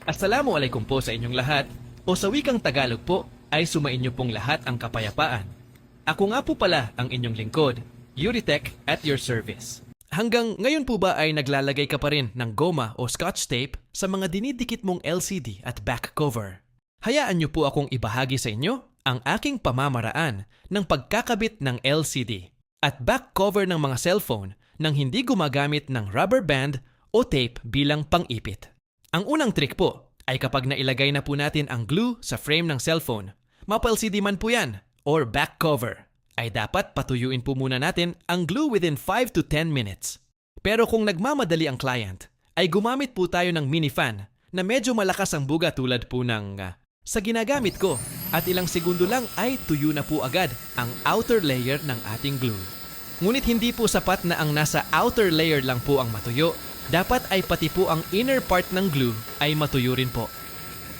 Assalamualaikum po sa inyong lahat, o sa wikang Tagalog po ay sumainyo pong lahat ang kapayapaan. Ako nga po pala ang inyong lingkod, Yuritech at your service. Hanggang ngayon po ba ay naglalagay ka pa rin ng goma o scotch tape sa mga dinidikit mong LCD at back cover? Hayaan niyo po akong ibahagi sa inyo ang aking pamamaraan ng pagkakabit ng LCD at back cover ng mga cellphone nang hindi gumagamit ng rubber band o tape bilang pang-ipit. Ang unang trick po ay kapag nailagay na po natin ang glue sa frame ng cellphone, mapa-LCD man po yan or back cover, ay dapat patuyuin po muna natin ang glue within 5 to 10 minutes. Pero kung nagmamadali ang client, ay gumamit po tayo ng mini fan na medyo malakas ang buga tulad po ng sa ginagamit ko at ilang segundo lang ay tuyo na po agad ang outer layer ng ating glue. Ngunit hindi po sapat na ang nasa outer layer lang po ang matuyo. Dapat ay pati po ang inner part ng glue ay matuyo rin po.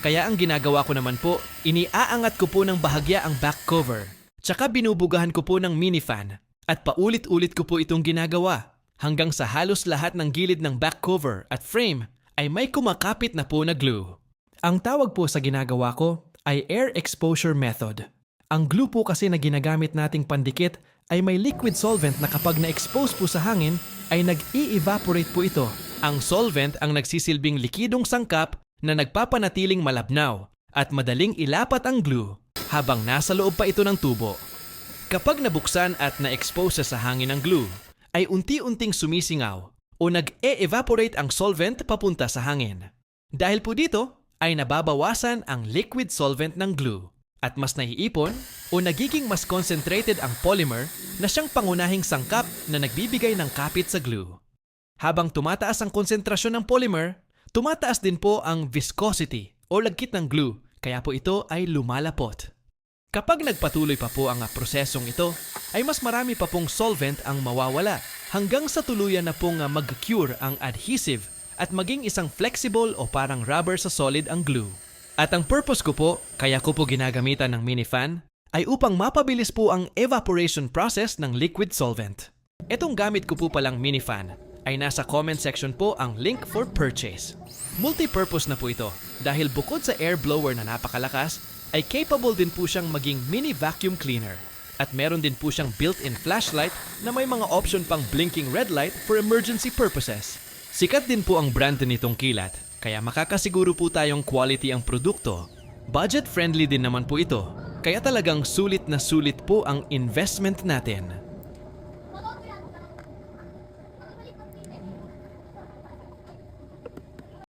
Kaya ang ginagawa ko naman po, iniaangat ko po ng bahagya ang back cover. Tsaka binubugahan ko po ng mini fan at paulit-ulit ko po itong ginagawa hanggang sa halos lahat ng gilid ng back cover at frame ay may kumakapit na po na glue. Ang tawag po sa ginagawa ko ay air exposure method. Ang glue po kasi na ginagamit nating pandikit ay may liquid solvent na kapag na-expose po sa hangin ay nag-i-evaporate po ito. Ang solvent ang nagsisilbing likidong sangkap na nagpapanatiling malabnaw at madaling ilapat ang glue habang nasa loob pa ito ng tubo. Kapag nabuksan at na-expose sa hangin ang glue, ay unti-unting sumisingaw o nag-e-evaporate ang solvent papunta sa hangin. Dahil po dito ay nababawasan ang liquid solvent ng glue at mas naiipon o nagiging mas concentrated ang polymer na siyang pangunahing sangkap na nagbibigay ng kapit sa glue. Habang tumataas ang konsentrasyon ng polymer, tumataas din po ang viscosity o lagkit ng glue, kaya po ito ay lumalapot. Kapag nagpatuloy pa po ang prosesong ito, ay mas marami pa pong solvent ang mawawala hanggang sa tuluyan na pong mag-cure ang adhesive at maging isang flexible o parang rubber sa solid ang glue. At ang purpose ko po, kaya ko po ginagamitan ng mini fan, ay upang mapabilis po ang evaporation process ng liquid solvent. Itong gamit ko po palang mini fan ay nasa comment section po ang link for purchase. Multi-purpose na po ito dahil bukod sa air blower na napakalakas, ay capable din po siyang maging mini vacuum cleaner. At meron din po siyang built-in flashlight na may mga option pang blinking red light for emergency purposes. Sikat din po ang brand nitong kilat, kaya makakasiguro po tayong quality ang produkto. Budget-friendly din naman po ito, kaya talagang sulit na sulit po ang investment natin.